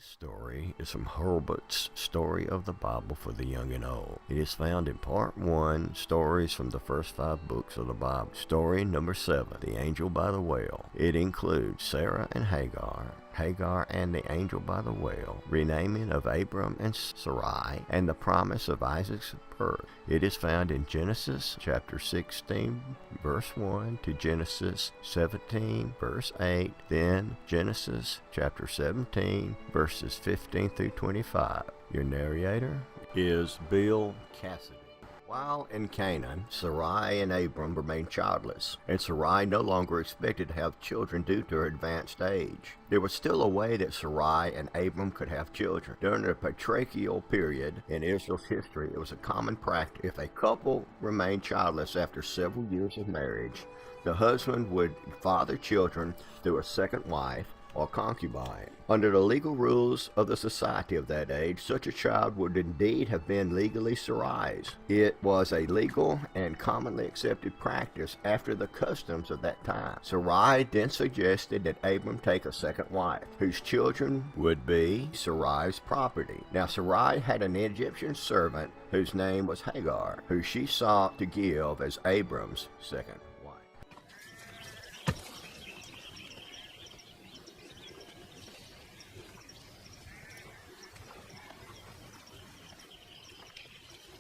This story is from Herbert's Story of the Bible for the Young and Old. It is found in Part 1, Stories from the First 5 Books of the Bible. Story number 7, The Angel by the Well. It includes Sarah and Hagar, Hagar and the angel by the well, renaming of Abram and Sarai, and the promise of Isaac's birth. It is found in Genesis chapter 16, verse 1 to Genesis 17, verse 8, then Genesis chapter 17, verses 15 through 25. Your narrator is Bill Cassidy. While in Canaan, Sarai and Abram remained childless, and Sarai no longer expected to have children due to her advanced age. There was still a way that Sarai and Abram could have children. During the patriarchal period in Israel's history, it was a common practice. If a couple remained childless after several years of marriage, the husband would father children through a second wife or concubine. Under the legal rules of the society of that age, such a child would indeed have been legally Sarai's. It was a legal and commonly accepted practice after the customs of that time. Sarai then suggested that Abram take a second wife, whose children would be Sarai's property. Now Sarai had an Egyptian servant whose name was Hagar, who she sought to give as Abram's second wife.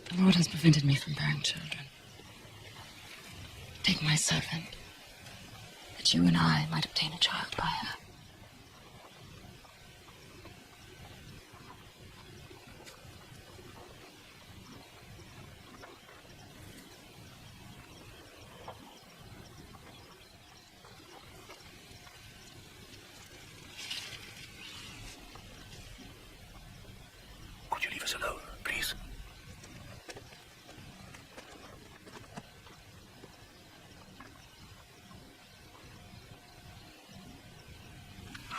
The Lord has prevented me from bearing children. Take my servant, that you and I might obtain a child by her. Could you leave us alone, please?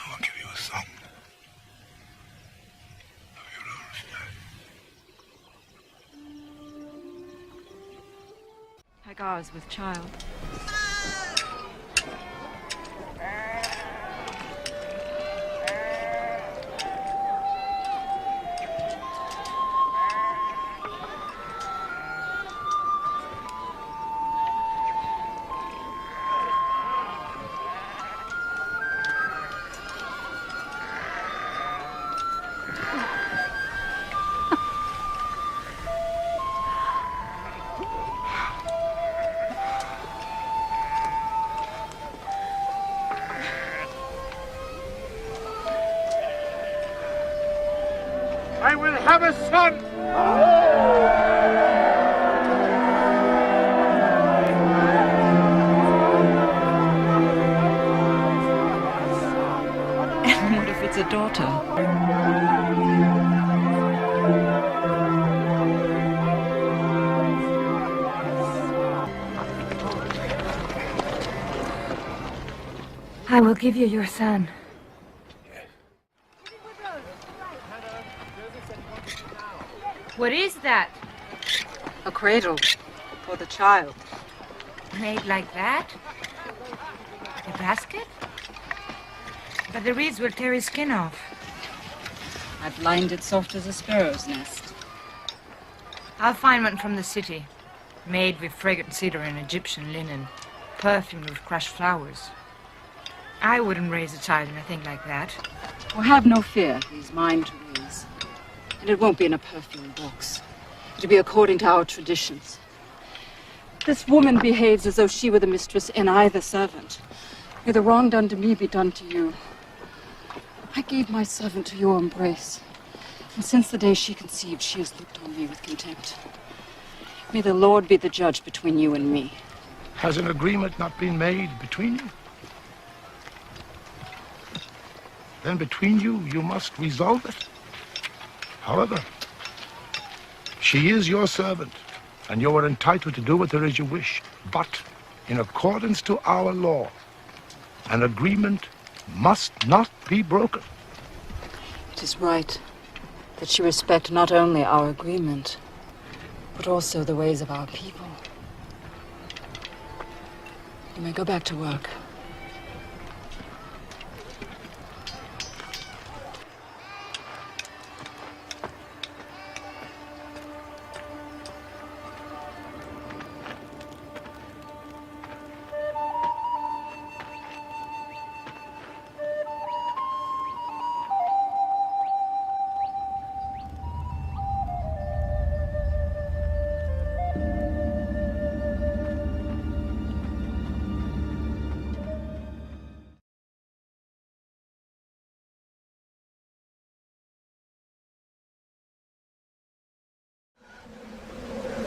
I'll give you a son of your own flesh. Hagar is with child. I will have a son! And what if it's a daughter? I will give you your son. What is that? A cradle for the child. Made like that? A basket? But the reeds will tear his skin off. I've lined it soft as a sparrow's nest. I'll find one from the city, made with fragrant cedar and Egyptian linen, perfumed with crushed flowers. I wouldn't raise a child in a thing like that. Well, have no fear. He's mine to raise. And it won't be in a perfume box. It'll be according to our traditions. This woman behaves as though she were the mistress and I the servant. May the wrong done to me be done to you. I gave my servant to your embrace. And since the day she conceived, she has looked on me with contempt. May the Lord be the judge between you and me. Has an agreement not been made between you? Then between you, you must resolve it. However, she is your servant, and you are entitled to do with her as you wish. But in accordance to our law, an agreement must not be broken. It is right that she respect not only our agreement, but also the ways of our people. You may go back to work.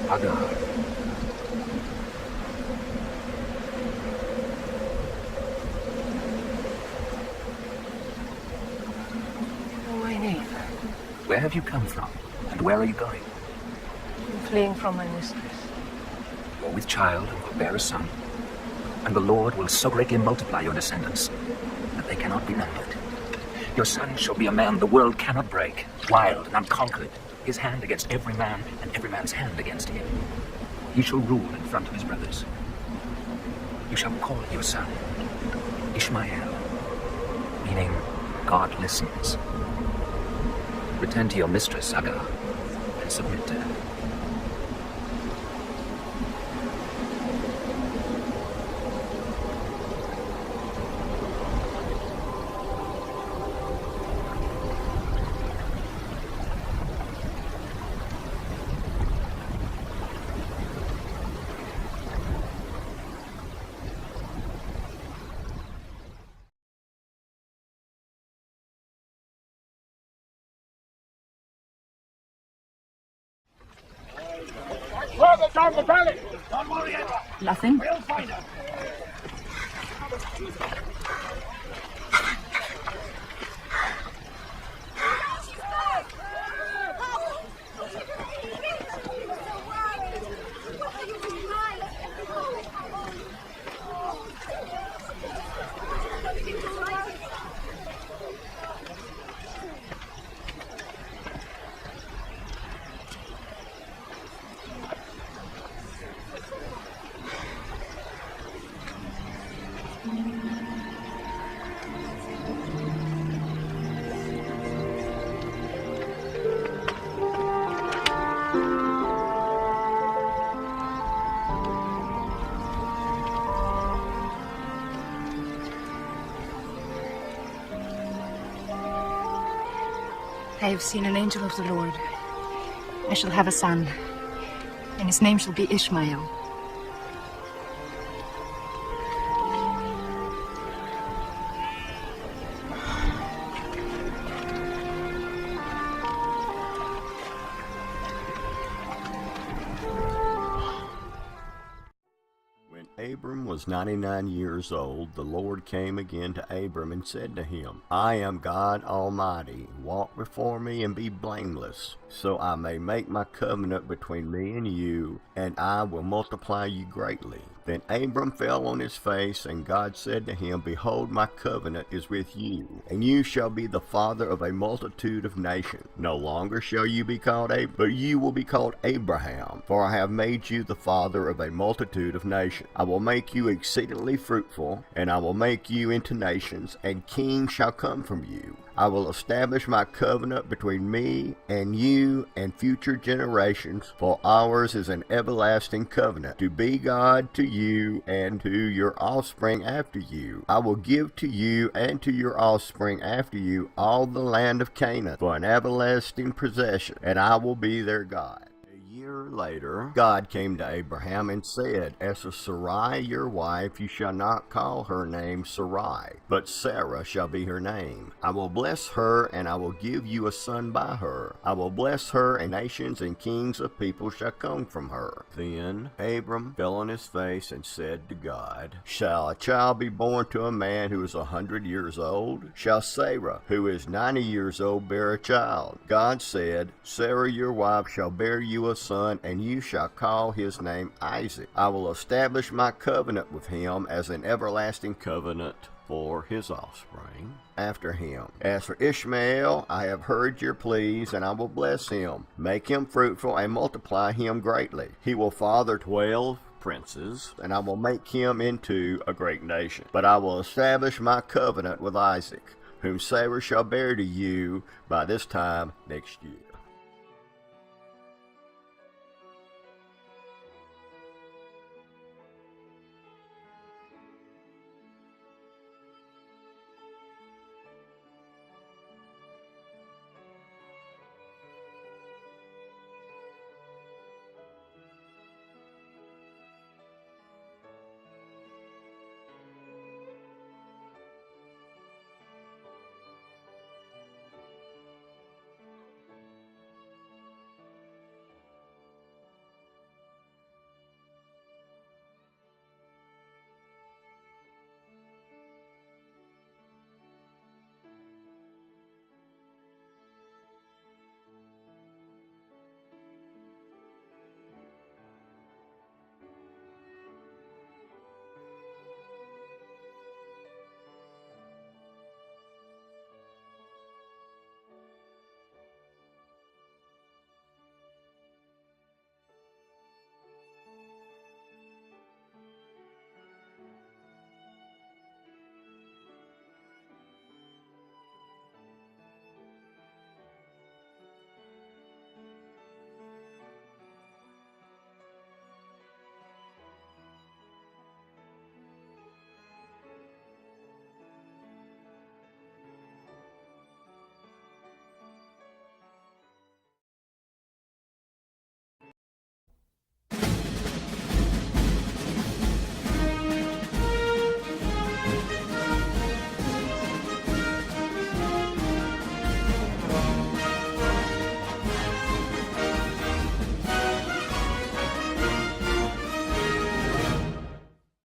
Hagar. Where have you come from? And where are you going? I'm fleeing from my mistress. You're with child and will bear a son. And the Lord will so greatly multiply your descendants that they cannot be numbered. Your son shall be a man the world cannot break, wild and unconquered, his hand against every man and every man's hand against him. He shall rule in front of his brothers. You shall call your son Ishmael, meaning God listens. Return to your mistress, Hagar, and submit to her. Further down the valley! Don't worry, Abram. Nothing? We'll find her. I have seen an angel of the Lord. I shall have a son, and his name shall be Ishmael. When Abram was 99 years old, the Lord came again to Abram and said to him, I am God Almighty. Walk before me and be blameless, so I may make my covenant between me and you, and I will multiply you greatly. Then Abram fell on his face, and God said to him, Behold, my covenant is with you, and you shall be the father of a multitude of nations. No longer shall you be called Abram, but you will be called Abraham, for I have made you the father of a multitude of nations. I will make you exceedingly fruitful, and I will make you into nations, and kings shall come from you. I will establish my covenant between me and you and future generations, for ours is an everlasting covenant, to be God to you and to your offspring after you. I will give to you and to your offspring after you all the land of Canaan for an everlasting possession, and I will be their God. A year later, God came to Abraham and said, As for Sarai your wife, you shall not call her name Sarai, but Sarah shall be her name. I will bless her, and I will give you a son by her. I will bless her, and nations and kings of people shall come from her. Then Abram fell on his face and said to God, Shall a child be born to a man who is 100 years old? Shall Sarah, who is 90 years old, bear a child? God said, Sarah your wife shall bear you a son, and you shall call his name Isaac. I will establish my covenant with him as an everlasting covenant for his offspring after him. As for Ishmael, I have heard your pleas, and I will bless him, make him fruitful, and multiply him greatly. He will father 12 princes, and I will make him into a great nation. But I will establish my covenant with Isaac, whom Sarah shall bear to you by this time next year.